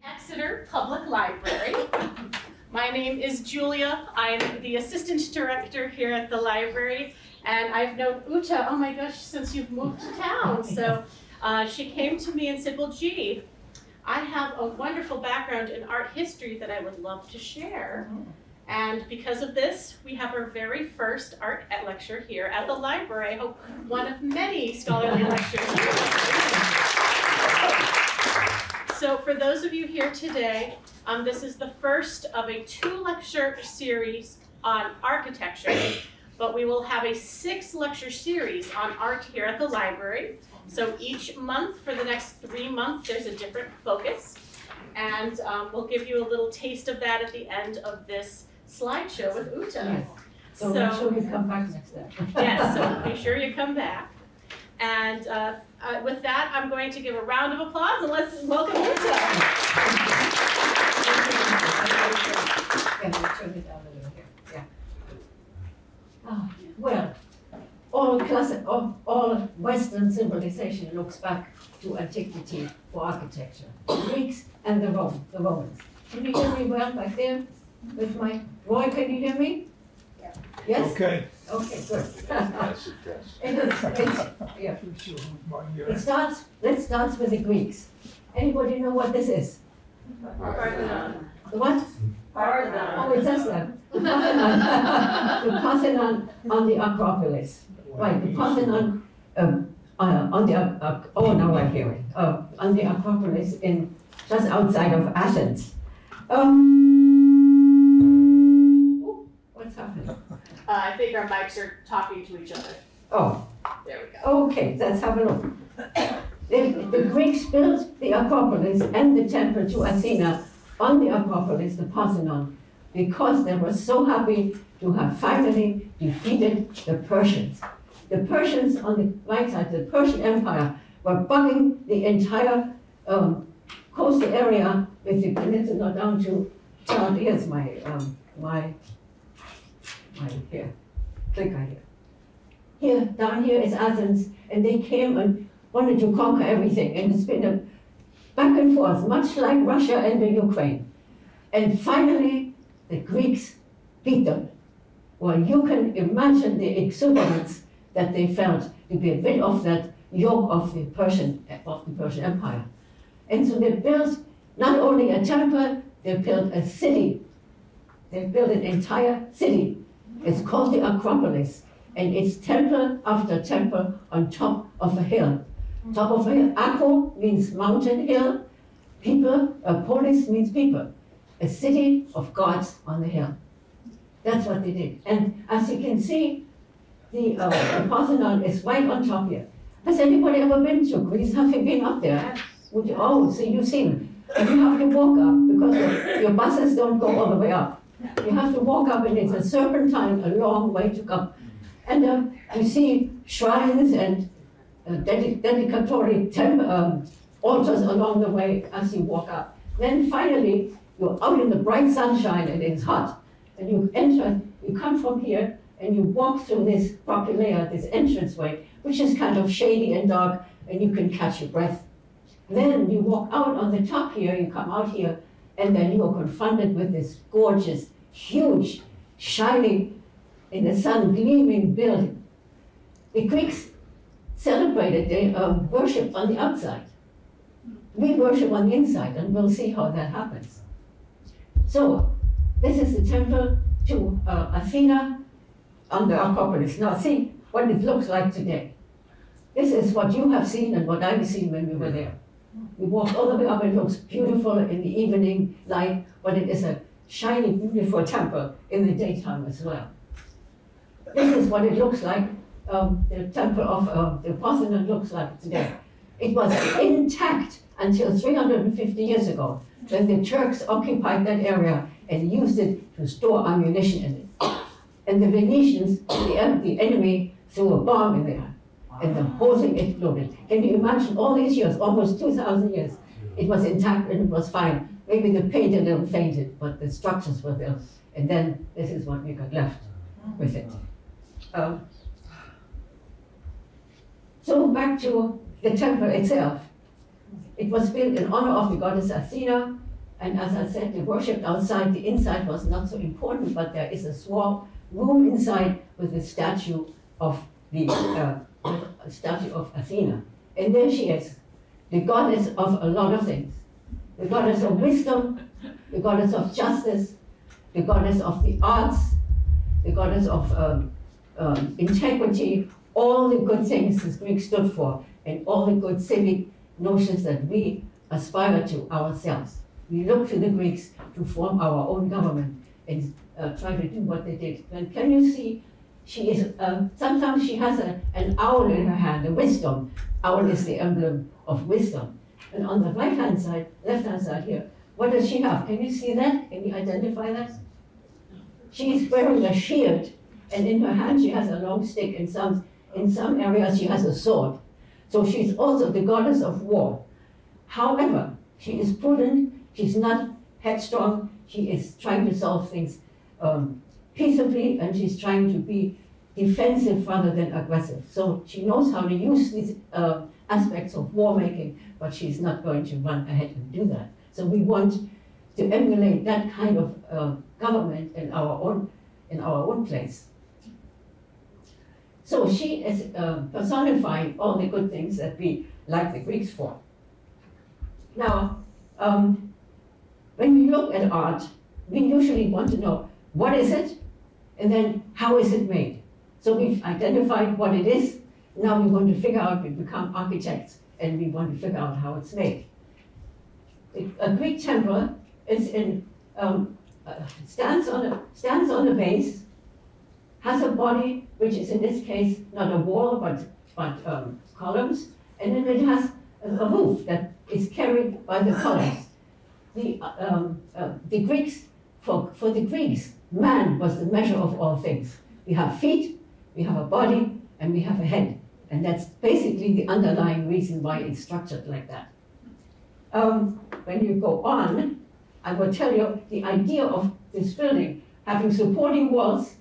Exeter Public Library. My name is Julia. I'm the assistant director here at the library, and I've known Ute, oh my gosh, since you've moved to town. So she came to me and said, well, gee, I have a wonderful background in art history that I would love to share. And because of this, we have our very first art lecture here at the library. I hope one of many scholarly lectures. So for those of you here today, this is the first of a 2-lecture series on architecture, but we will have a 6-lecture series on art here at the library. So each month for the next 3 months, there's a different focus. And we'll give you a little taste of that at the end of this slideshow with Ute. Yes. So make sure you come back next time. Yes, so make sure you come back. And with that, I'm going to give a round of applause and let's welcome Ute. Can we turn it down a little here? Yeah. Well, all Western civilization looks back to antiquity for architecture. The Greeks and the Romans. Can you hear me well back there? With my Roy, can you hear me? Yeah. Yes? Okay. Okay, good. Let's start with the Greeks. Anybody know what this is? Parthenon. The what? Parthenon. Oh, it says that. The Parthenon. The Parthenon on the Acropolis. Right, the Parthenon on the, oh, now I hear it. On the Acropolis just outside of Athens. What's happening? I think our mics are talking to each other. Oh. There we go. Okay, let's have a look. The Greeks built the Acropolis and the temple to Athena on the Acropolis, the Parthenon, because they were so happy to have finally defeated the Persians. The Persians on the right side, the Persian Empire, were bugging the entire coastal area with the peninsula down to, here's my here, clicker here. Here, down here is Athens, and they came and wanted to conquer everything, and it's been a back and forth, much like Russia and the Ukraine. And finally, the Greeks beat them. Well, you can imagine the exuberance that they felt to be rid of that yoke of the Persian Empire. And so they built not only a temple, they built a city. They built an entire city. It's called the Acropolis, and it's temple after temple on top of a hill. Top of a hill. Akro means mountain hill. People, polis means people. A city of gods on the hill. That's what they did. And as you can see, the Parthenon is right on top here. Has anybody ever been to Greece? Have you been up there? Would you? Oh, so you've seen. And you have to walk up because your buses don't go all the way up. You have to walk up, and it's a serpentine, a long way to come. And you see shrines and dedicatory altars along the way as you walk up. Then finally, you're out in the bright sunshine and it's hot. And you enter, you come from here and you walk through this propylaea, this entranceway, which is kind of shady and dark, and you can catch your breath. Then you walk out on the top here, you come out here, and then you are confronted with this gorgeous, huge, shining, in the sun, gleaming building. The Greeks celebrated, they worshipped on the outside. We worship on the inside, and we'll see how that happens. So, this is the temple to Athena on the Acropolis. Now see what it looks like today. This is what you have seen and what I've seen when we were there. We walked all the way up, it looks beautiful in the evening light, but it is a shiny, beautiful temple in the daytime as well. This is what it looks like, the temple of the Parthenon looks like today. It was intact until 350 years ago, when the Turks occupied that area and used it to store ammunition in it. And the Venetians, the enemy, threw a bomb in there, and the whole thing exploded. Can you imagine all these years, almost 2,000 years, it was intact and it was fine. Maybe the paint a little faded, but the structures were there. And then this is what we got left with it. So back to the temple itself. It was built in honor of the goddess Athena, And as I said, they worshipped outside. The inside was not so important, but there is a small room inside with a statue of Athena. And there she is, the goddess of a lot of things. The goddess of wisdom, the goddess of justice, the goddess of the arts, the goddess of integrity, all the good things the Greeks stood for, and all the good civic notions that we aspire to ourselves. We look to the Greeks to form our own government and try to do what they did. And can you see, she is, sometimes she has an owl in her hand, a wisdom. Owl is the emblem of wisdom. And on the right-hand side, left-hand side here, what does she have? Can you see that? Can you identify that? She is wearing a shield, and in her hand she has a long stick. In some areas she has a sword. So she's also the goddess of war. However, she is prudent, she's not headstrong, she is trying to solve things peaceably, and she's trying to be defensive rather than aggressive. So she knows how to use these aspects of war making, but she's not going to run ahead and do that. So we want to emulate that kind of government in our own place. So she is personifying all the good things that we like the Greeks for. Now, when we look at art, we usually want to know what is it, and then how is it made. So we've identified what it is. Now we want to figure out, we become architects, and we want to figure out how it's made. A Greek temple is stands on a base, has a body, which is in this case not a wall but columns, and then it has a roof that is carried by the columns. The Greeks, for the Greeks, man was the measure of all things. We have feet, we have a body, and we have a head. And that's basically the underlying reason why it's structured like that. When you go on, I will tell you the idea of this building having supporting walls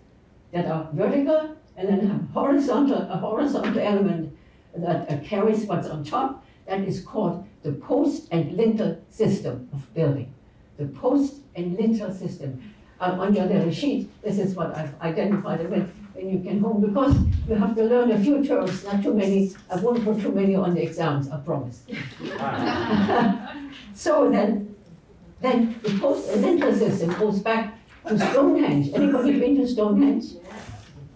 that are vertical and then have a horizontal element that carries what's on top. That is called the post and lintel system of building. The post and lintel system. On your little sheet, this is what I've identified with when you get home, because you have to learn a few terms, not too many. I won't put too many on the exams, I promise. So then the post and lintel system goes back to Stonehenge. Anybody been to Stonehenge?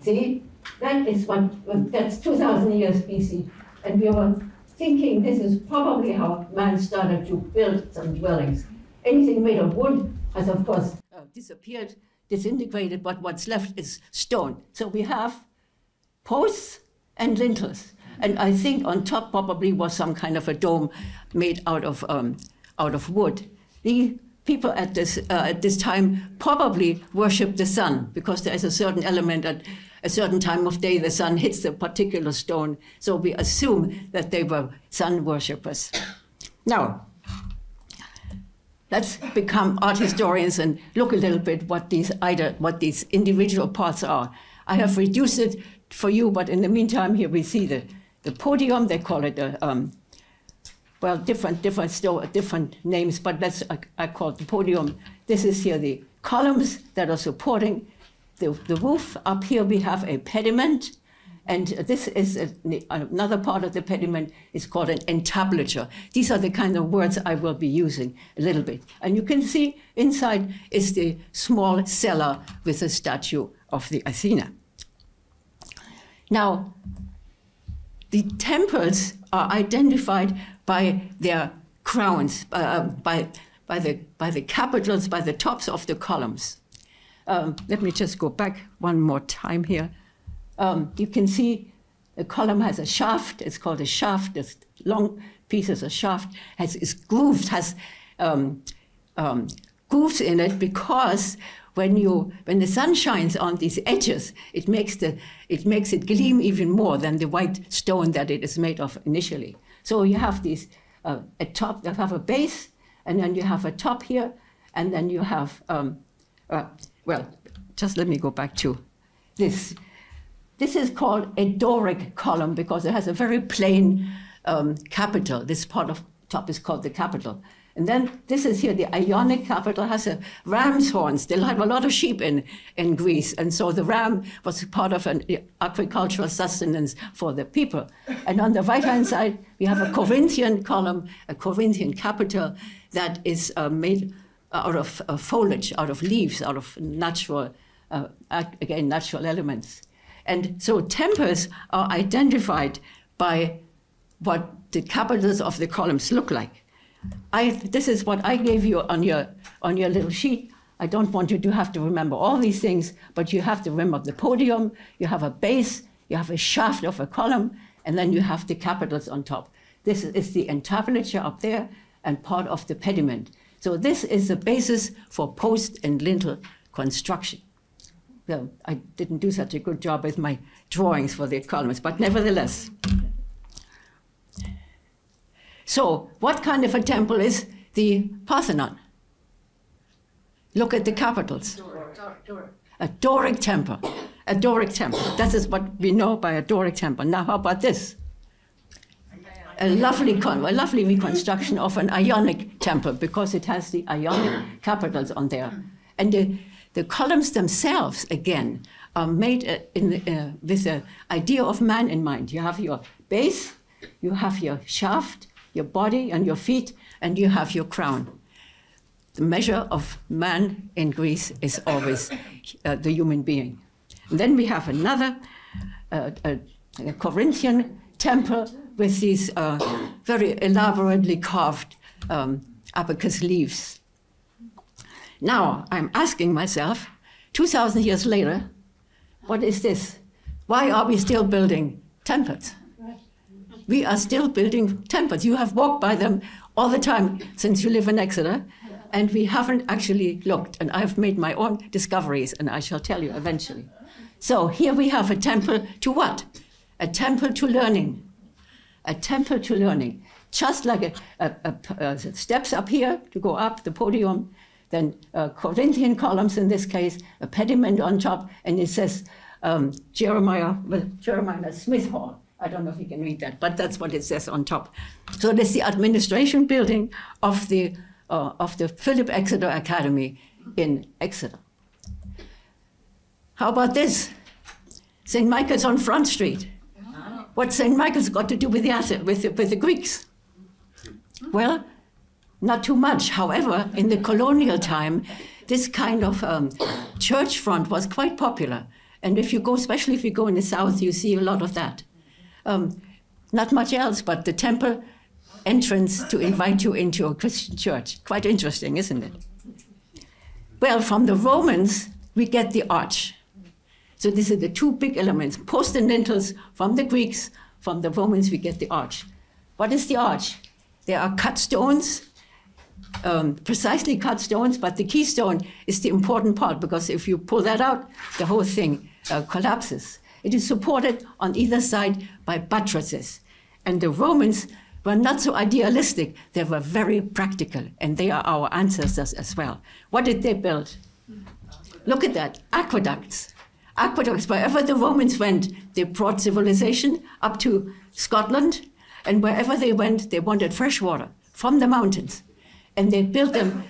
See, that's 2,000 years BC, and we were thinking this is probably how man started to build some dwellings. Anything made of wood has, of course, disappeared, disintegrated, but what's left is stone. So we have posts and lintels, and I think on top probably was some kind of a dome made out of wood. The people at this time probably worshipped the sun, because there is a certain element at a certain time of day the sun hits a particular stone. So we assume that they were sun worshippers. Now, let's become art historians and look a little bit what these individual parts are. I have reduced it for you, but in the meantime, here we see the podium. They call it well, different names, but I call it the podium. This is here the columns that are supporting the roof. Up here we have a pediment, and this is another part of the pediment is called an entablature. These are the kind of words I will be using a little bit. And you can see inside is the small cellar with a statue of the Athena. Now, the temples are identified by their crowns, by the capitals, by the tops of the columns. Let me just go back one more time here. You can see the column has a shaft. It's called a shaft. This long pieces of shaft is grooved, has grooves in it, because when the sun shines on these edges, it makes it gleam even more than the white stone that it is made of initially. So you have these a top that have a base, and then you have a top here, and then you have well, just let me go back to this. This is called a Doric column because it has a very plain capital. This part of top is called the capital. And then this is here, the Ionic capital has a ram's horns. They have a lot of sheep in Greece. And so the ram was part of an agricultural sustenance for the people. And on the right-hand side, we have a Corinthian column, a Corinthian capital that is made out of foliage, out of leaves, out of natural, again, natural elements. And so temples are identified by what the capitals of the columns look like. This is what I gave you on your little sheet. I don't want you to have to remember all these things, but you have to remember the podium, you have a base, you have a shaft of a column, and then you have the capitals on top. This is the entablature up there and part of the pediment. So this is the basis for post and lintel construction. Well, I didn't do such a good job with my drawings for the columns, but nevertheless. So what kind of a temple is the Parthenon? Look at the capitals. A Doric temple. A Doric temple. That is what we know by a Doric temple. Now how about this? A lovely reconstruction of an Ionic temple because it has the Ionic capitals on there. And the columns themselves, again, are made with the idea of man in mind. You have your base, you have your shaft, your body and your feet, and you have your crown. The measure of man in Greece is always the human being. And then we have another a Corinthian temple with these very elaborately carved abacus leaves. Now, I'm asking myself, 2,000 years later, what is this? Why are we still building temples? We are still building temples. You have walked by them all the time since you live in Exeter, and we haven't actually looked. And I've made my own discoveries, and I shall tell you eventually. So here we have a temple to what? A temple to learning. A temple to learning. Just like steps up here to go up the podium, then Corinthian columns in this case, a pediment on top, and it says Jeremiah Smith Hall. I don't know if you can read that, but that's what it says on top. So this is the administration building of the Philip Exeter Academy in Exeter. How about this? St. Michael's on Front Street. What's St. Michael's got to do with the Greeks? Well, not too much. However, in the colonial time, this kind of church front was quite popular. And if you go, especially if you go in the south, you see a lot of that. Not much else but the temple entrance to invite you into a Christian church. Quite interesting, isn't it? Well, from the Romans, we get the arch. So these are the two big elements, posts and lintels from the Greeks. From the Romans, we get the arch. What is the arch? There are cut stones, precisely cut stones, but the keystone is the important part because if you pull that out, the whole thing collapses. It is supported on either side by buttresses. And the Romans were not so idealistic. They were very practical, and they are our ancestors as well. What did they build? Look at that, aqueducts. Aqueducts, wherever the Romans went, they brought civilization up to Scotland, and wherever they went, they wanted fresh water from the mountains. And they built them,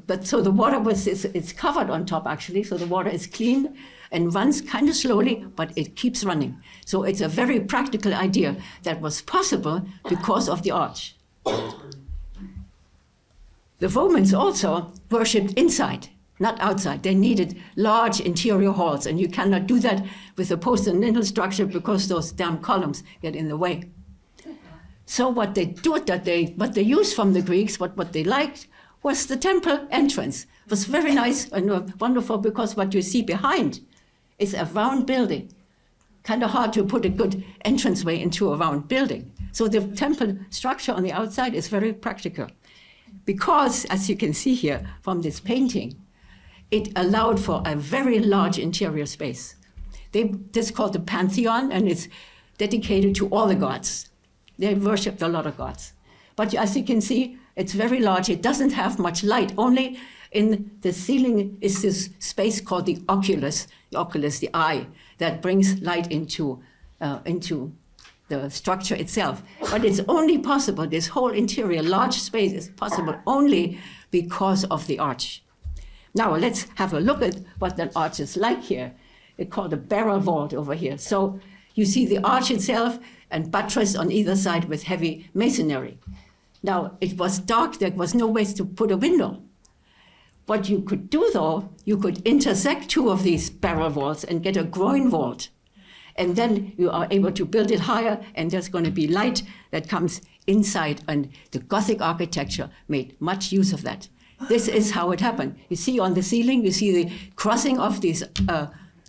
but so the water it's covered on top actually, so the water is clean, and runs kind of slowly, but it keeps running. So it's a very practical idea that was possible because of the arch. The Romans also worshipped inside, not outside. They needed large interior halls, and you cannot do that with a post and lintel structure because those damn columns get in the way. So what they used from the Greeks, what they liked, was the temple entrance. It was very nice and wonderful because what you see behind is a round building. Kind of hard to put a good entranceway into a round building. So the temple structure on the outside is very practical. Because, as you can see here from this painting, it allowed for a very large interior space. This is called the Pantheon, and it's dedicated to all the gods. They worshipped a lot of gods. But as you can see, it's very large. It doesn't have much light. Only in the ceiling is this space called the oculus, the eye, that brings light into the the structure itself. But it's only possible, this whole interior, large space is possible only because of the arch. Now let's have a look at what that arch is like here. It's called a barrel vault over here. So you see the arch itself and buttress on either side with heavy masonry. Now it was dark, there was no way to put a window. What you could do though, you could intersect two of these barrel vaults and get a groin vault. And then you are able to build it higher, and there's going to be light that comes inside, and the Gothic architecture made much use of that. This is how it happened. You see on the ceiling, you see the crossing of these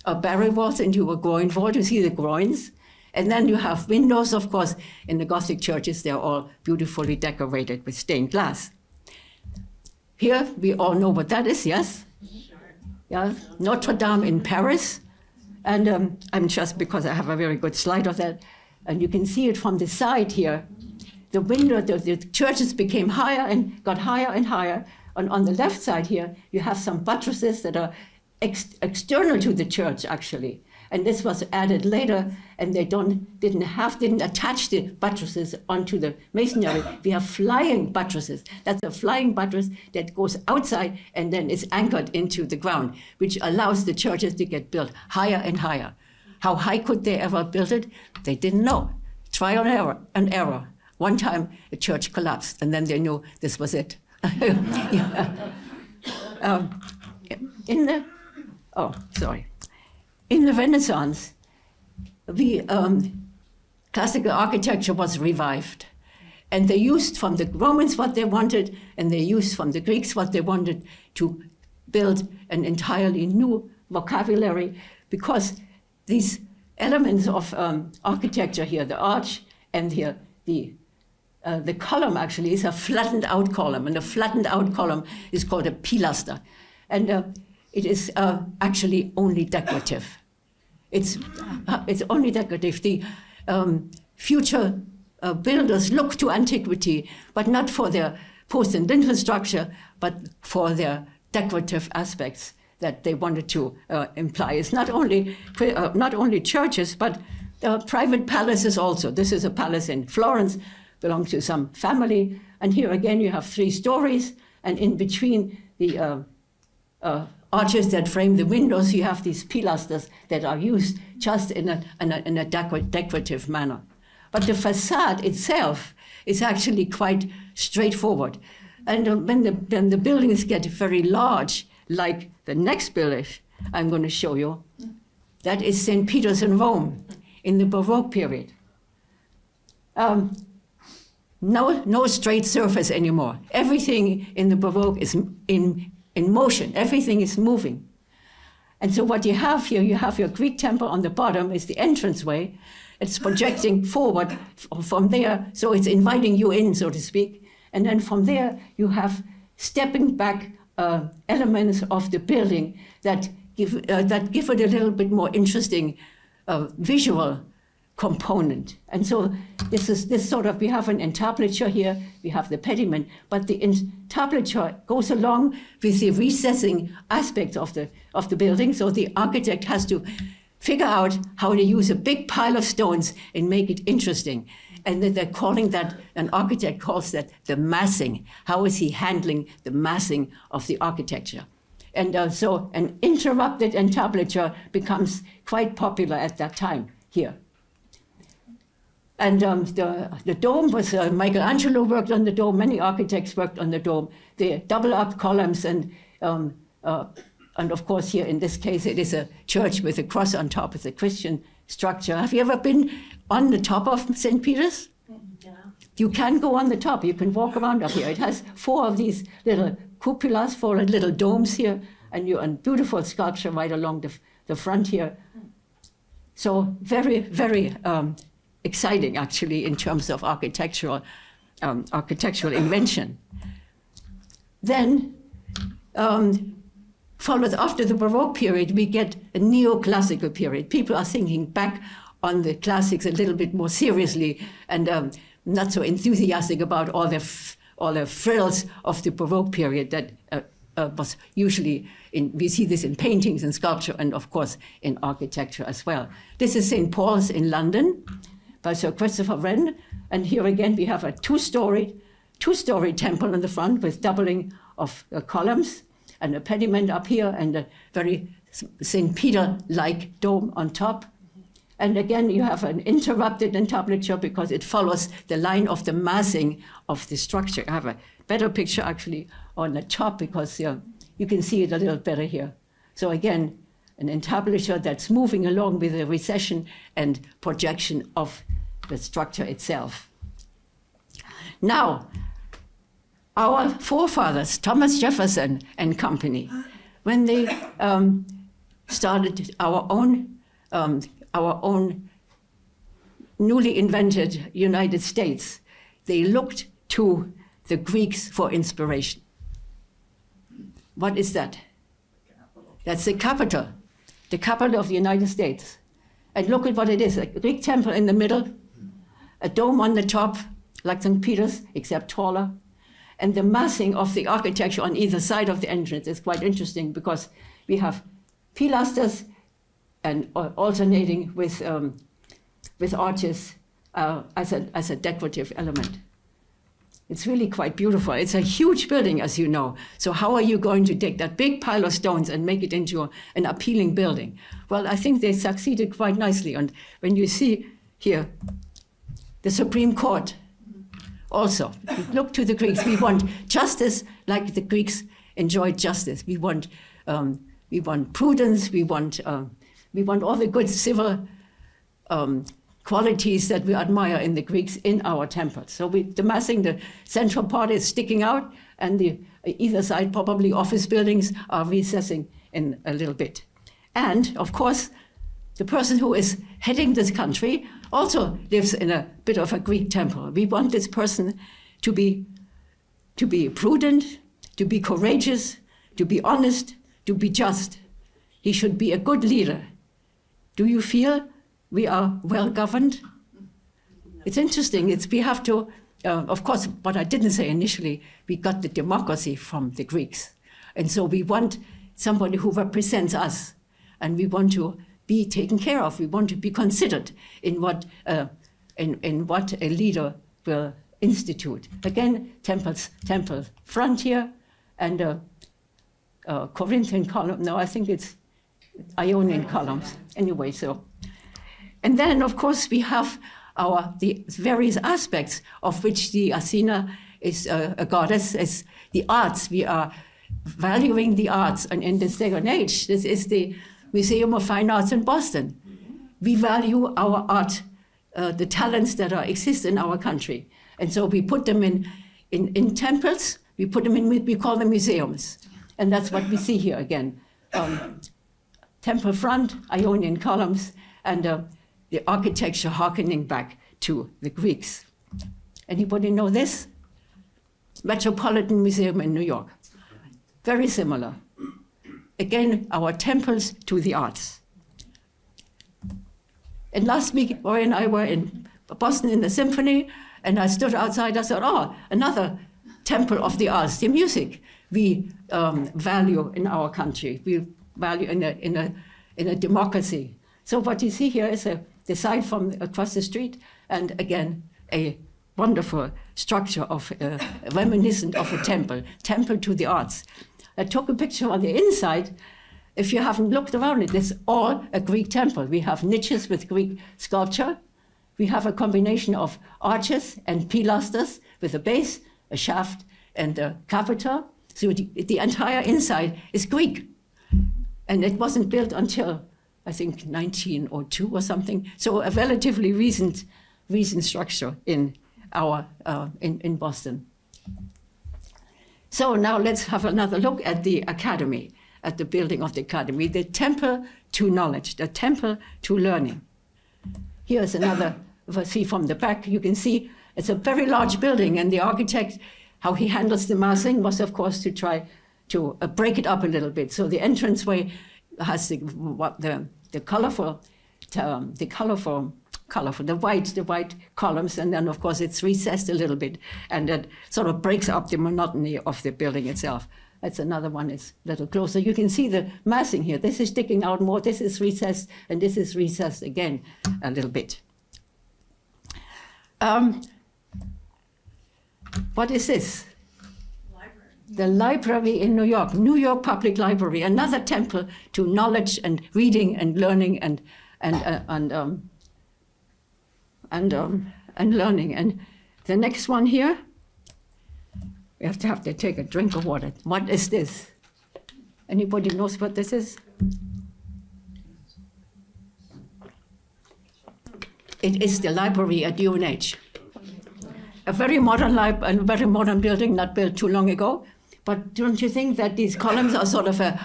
barrel vaults into a groin vault. You see the groins. And then you have windows, of course. In the Gothic churches, they're all beautifully decorated with stained glass. Here, we all know what that is, yes? Sure. Yeah, Notre Dame in Paris. And I'm just, because I have a very good slide of that, and you can see it from the side here. The window, the churches became higher and got higher and higher. And on the left side here, you have some buttresses that are external to the church, actually. And this was added later, and they didn't attach the buttresses onto the masonry. We have flying buttresses. That's a flying buttress that goes outside and then is anchored into the ground, which allows the churches to get built higher and higher. How high could they ever build it? They didn't know. Trial and error. One time, the church collapsed, and then they knew this was it. In the Renaissance, classical architecture was revived. And they used from the Romans what they wanted, and they used from the Greeks what they wanted to build an entirely new vocabulary, because these elements of architecture here, the arch and here the column actually is a flattened out column, and a flattened out column is called a pilaster. And it is actually only decorative. It's only decorative. The future builders look to antiquity, but not for their post and lintel structure, but for their decorative aspects that they wanted to imply. It's not only churches, but private palaces also. This is a palace in Florence, belongs to some family. And here again, you have 3 stories, and in between the arches that frame the windows, you have these pilasters that are used just in a decorative manner. But the facade itself is actually quite straightforward. And when the buildings get very large, like the next building I'm going to show you, that is St. Peter's in Rome in the Baroque period. No straight surface anymore. Everything in the Baroque is in motion. Everything is moving. And so what you have here, you have your Greek temple on the bottom is the entranceway. It's projecting forward from there, so it's inviting you in, so to speak. And then from there, you have stepping back elements of the building that give it a little bit more interesting visual component. And so this sort of, we have an entablature here, we have the pediment, but the entablature goes along with the recessing aspects of the building. So the architect has to figure out how to use a big pile of stones and make it interesting. And then they're calling that, an architect calls that the massing. How is he handling the massing of the architecture? And so an interrupted entablature becomes quite popular at that time here. And the dome was, Michelangelo worked on the dome, many architects worked on the dome. The double up columns and of course here in this case it is a church with a cross on top with a Christian structure. Have you ever been on the top of St. Peter's? Yeah. You can go on the top, you can walk around up here. It has 4 of these little cupolas, 4 little domes here, and beautiful sculpture right along the front here. So very, very exciting actually in terms of architectural invention. Then, followed after the Baroque period, we get a neoclassical period. People are thinking back on the classics a little bit more seriously and not so enthusiastic about all the frills of the Baroque period that was usually we see this in paintings and sculpture and of course in architecture as well. This is St. Paul's in London, by Sir Christopher Wren. And here again we have a two-story temple in the front with doubling of columns and a pediment up here and a very St. Peter-like dome on top. And again, you have an interrupted entablature because it follows the line of the massing of the structure. I have a better picture actually on the top because you can see it a little better here. So again, an entablature that's moving along with the recession and projection of the structure itself. Now, our forefathers, Thomas Jefferson and company, when they started our own newly invented United States, they looked to the Greeks for inspiration. What is that? That's the capital of the United States. And look at what it is, a Greek temple in the middle, a dome on the top, like St. Peter's, except taller. And the massing of the architecture on either side of the entrance is quite interesting because we have pilasters and alternating with arches as a decorative element. It's really quite beautiful. It's a huge building, as you know. So how are you going to take that big pile of stones and make it into an appealing building? Well, I think they succeeded quite nicely. And when you see here, the Supreme Court, also, look to the Greeks. We want justice like the Greeks enjoyed justice. We want prudence. We want all the good civil qualities that we admire in the Greeks in our temples. So the massing, the central part is sticking out, and either side, probably office buildings, are recessing in a little bit. And of course, the person who is heading this country also lives in a bit of a Greek temple. We want this person to be prudent, to be courageous, to be honest, to be just. He should be a good leader. Do you feel we are well governed? It's interesting. We have to, of course, what I didn't say initially, we got the democracy from the Greeks. And so we want somebody who represents us, and we want to be taken care of. We want to be considered in what a leader will institute. Again, temple front here, and Corinthian column. No, I think it's Ionian columns. Anyway, so. And then, of course, we have the various aspects of which the Athena is a goddess, is the arts. We are valuing the arts. And in this day and age, this is the Museum of Fine Arts in Boston. We value our art, the talents that exist in our country. And so we put them in temples, we put them we call them museums. And that's what we see here again. Temple front, Ionian columns, and the architecture harkening back to the Greeks. Anybody know this? Metropolitan Museum in New York. Very similar. Again, our temples to the arts. And last week, Roy and I were in Boston in the symphony, and I stood outside. I thought, oh, another temple of the arts, the music we value in our country. We value in a democracy. So what you see here is the site from across the street, and again, a wonderful structure of reminiscent of a temple to the arts. I took a picture on the inside. If you haven't looked around it, it's all a Greek temple. We have niches with Greek sculpture. We have a combination of arches and pilasters with a base, a shaft, and a capita. So the entire inside is Greek. And it wasn't built until, I think, 1902 or something. So a relatively recent structure in Boston. So now let's have another look at the academy, at the building of the academy, the temple to knowledge, the temple to learning. Here's another, if I see from the back, you can see it's a very large building, and the architect, how he handles the massing was, of course, to try to break it up a little bit. So the entranceway has the white columns, and then of course it's recessed a little bit, and that sort of breaks up the monotony of the building itself. That's another one, it's a little closer. You can see the massing here. This is sticking out more, this is recessed, and this is recessed again a little bit. What is this? The library in New York Public Library, another temple to knowledge and reading and learning and learning. And the next one here, we have to take a drink of water. What is this? Anybody knows what this is? It is the library at UNH. A very modern building, not built too long ago. But don't you think that these columns are sort of a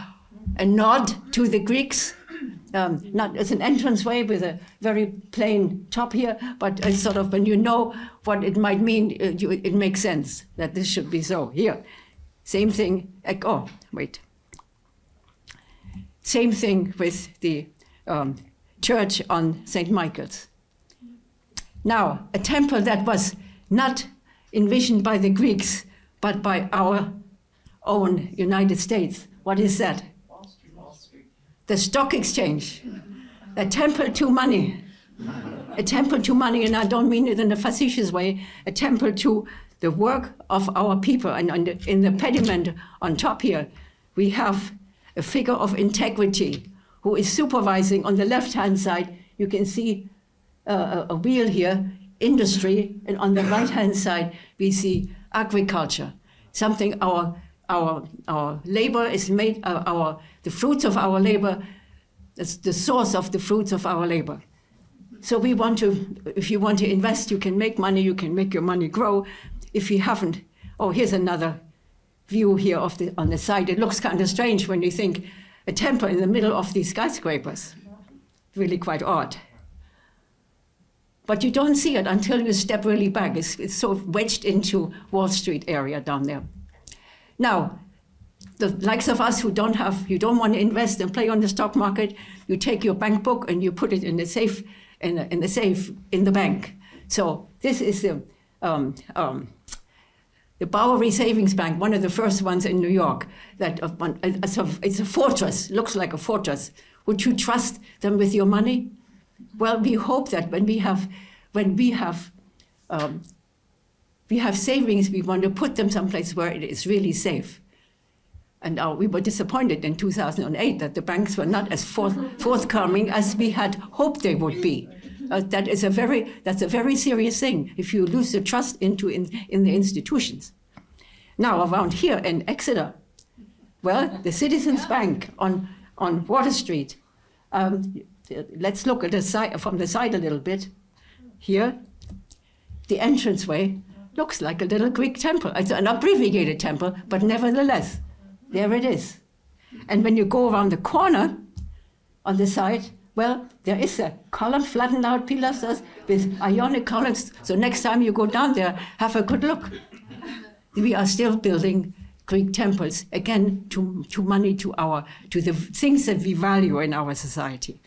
nod to the Greeks? Not as an entranceway with a very plain top here, but it's sort of, when you know what it might mean, it makes sense that this should be so. Here, same thing. Oh, wait. Same thing with the church on St. Michael's. Now, a temple that was not envisioned by the Greeks, but by our own United States. What is that? Wall Street. The stock exchange. A temple to money. A temple to money, and I don't mean it in a facetious way, a temple to the work of our people. And in the pediment on top here, we have a figure of integrity who is supervising. On the left-hand side, you can see a wheel here, industry, and on the right-hand side, we see agriculture, something our labor is made, the fruits of our labor, it's the source of the fruits of our labor. So we want to, if you want to invest, you can make money, you can make your money grow. If you haven't, oh, here's another view here on the side. It looks kind of strange when you think a temple in the middle of these skyscrapers. Really quite odd. But you don't see it until you step really back. It's sort of wedged into Wall Street area down there. Now, the likes of us who you don't want to invest and play on the stock market, you take your bank book and you put it in the safe, in the safe in the bank. So this is the Bowery Savings Bank, one of the first ones in New York. It's a fortress, looks like a fortress. Would you trust them with your money? Well, we hope that when we have savings, we want to put them someplace where it is really safe. And we were disappointed in 2008 that the banks were not as forthcoming as we had hoped they would be. That's a very serious thing if you lose the trust in the institutions. Now, around here in Exeter, well, the Citizens Bank on Water Street. Let's look at the side, from the side a little bit. Here, the entranceway looks like a little Greek temple. It's an abbreviated temple, but nevertheless, there it is. And when you go around the corner on the side, well, there is a column, flattened out pilasters with Ionic columns. So next time you go down there, have a good look. We are still building Greek temples, again, to money, to the things that we value in our society.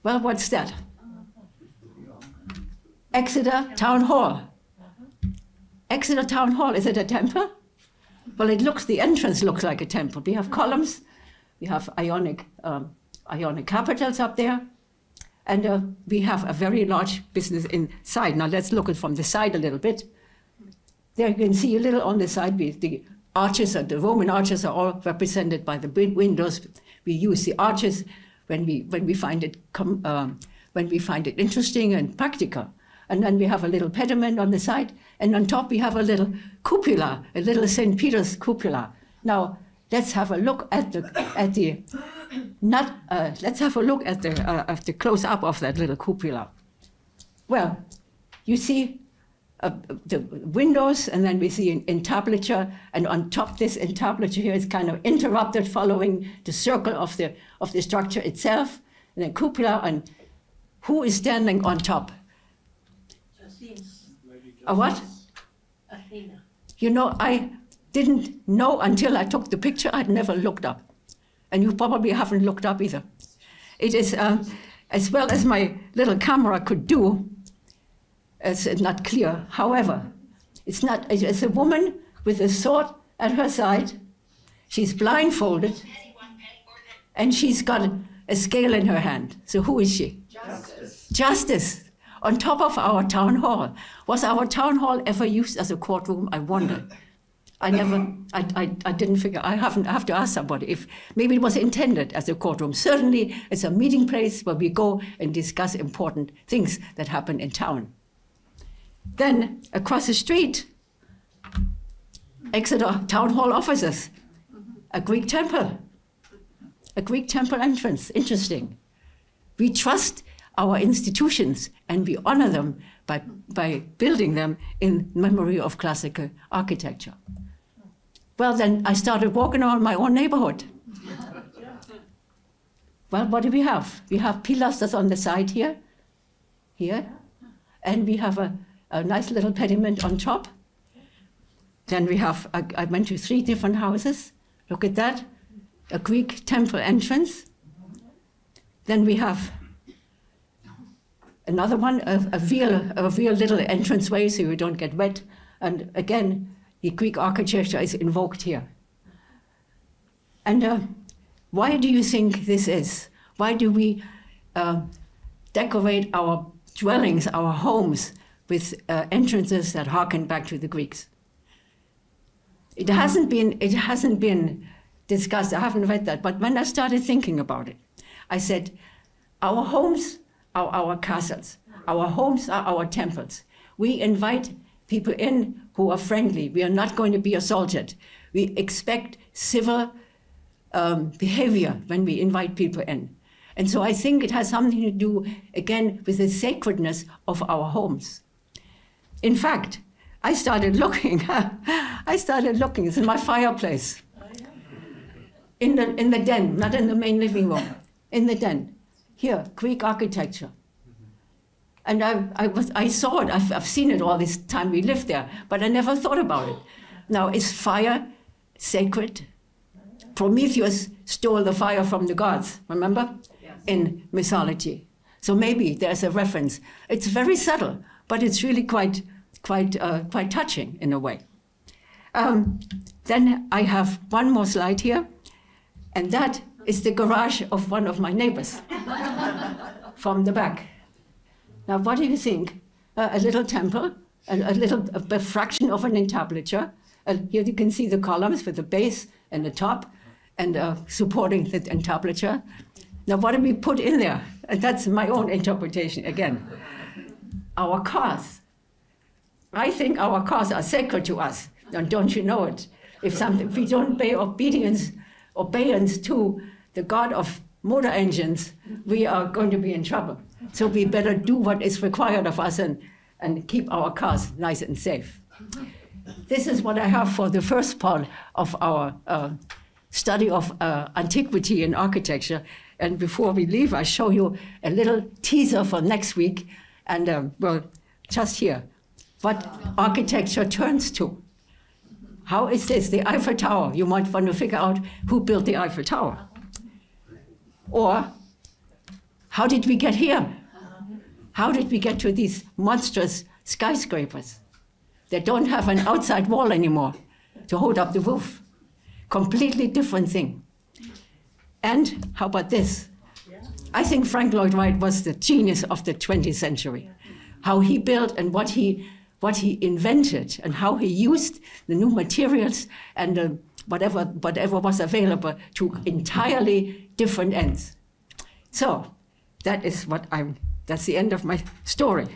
Well, what's that? Exeter Town Hall. Exeter Town Hall, is it a temple? Well, the entrance looks like a temple. We have columns, we have Ionic capitals up there, and we have a very large business inside. Now let's look at it from the side a little bit. There you can see a little on the side, the arches, the Roman arches are all represented by the windows. We use the arches when we find it interesting and practical. And then we have a little pediment on the side, and on top we have a little cupola, a little St. Peter's cupola. Now let's have a look at the close up of that little cupola. Well, you see the windows, and then we see entablature, and on top this entablature here is kind of interrupted following the circle of the structure itself, and then cupola, and who is standing on top? A what? Athena. You know, I didn't know until I took the picture. I'd never looked up, and you probably haven't looked up either. It is, as well as my little camera could do, it's not clear. However, it's a woman with a sword at her side. She's blindfolded, and she's got a scale in her hand. So who is she? Justice. Justice. on top of our town hall. Was our town hall ever used as a courtroom? I wonder. I didn't figure, I have to ask somebody if maybe it was intended as a courtroom. Certainly it's a meeting place where we go and discuss important things that happen in town. Then across the street, Exeter Town Hall offices, a Greek temple entrance, interesting. We trust our institutions and we honor them by building them in memory of classical architecture. Well, then I started walking around my own neighborhood. Well, what do we have? We have pilasters on the side here, and we have a nice little pediment on top. Then we have, I went to 3 different houses. Look at that, a Greek temple entrance. Then we have another one, a real little entranceway so you don't get wet. And again, the Greek architecture is invoked here. And why do you think this is? Why do we decorate our dwellings, our homes, with entrances that harken back to the Greeks? It hasn't been discussed, I haven't read that, but when I started thinking about it, I said, our homes are our castles, our homes are our temples. We invite people in who are friendly. We are not going to be assaulted. We expect civil behavior when we invite people in. And so I think it has something to do, again, with the sacredness of our homes. In fact, I started looking, it's in my fireplace. In the den, not in the main living room, in the den. Here, Greek architecture. And I saw it, I've seen it all this time we lived there, but I never thought about it. Now, is fire sacred? Prometheus stole the fire from the gods, remember? Yes. In mythology. So maybe there's a reference. It's very subtle, but it's really quite touching in a way. Then I have one more slide here, and that is the garage of one of my neighbors from the back. Now, what do you think? A little temple, a fraction of an entablature. Here you can see the columns with the base and the top, and supporting the entablature. Now, what do we put in there? And that's my own interpretation again. Our cars. I think our cars are sacred to us. Don't you know it? If we don't pay obedience to the God of motor engines, we are going to be in trouble. So we better do what is required of us and keep our cars nice and safe. This is what I have for the first part of our study of antiquity and architecture. And before we leave, I show you a little teaser for next week. And well, just here, what architecture turns to. How is this? The Eiffel Tower. You might want to figure out who built the Eiffel Tower. Or, how did we get here? How did we get to these monstrous skyscrapers that don't have an outside wall anymore to hold up the roof? Completely different thing. And how about this? I think Frank Lloyd Wright was the genius of the 20th century. How he built and what he invented and how he used the new materials and whatever was available to entirely different ends. So that is that's the end of my story.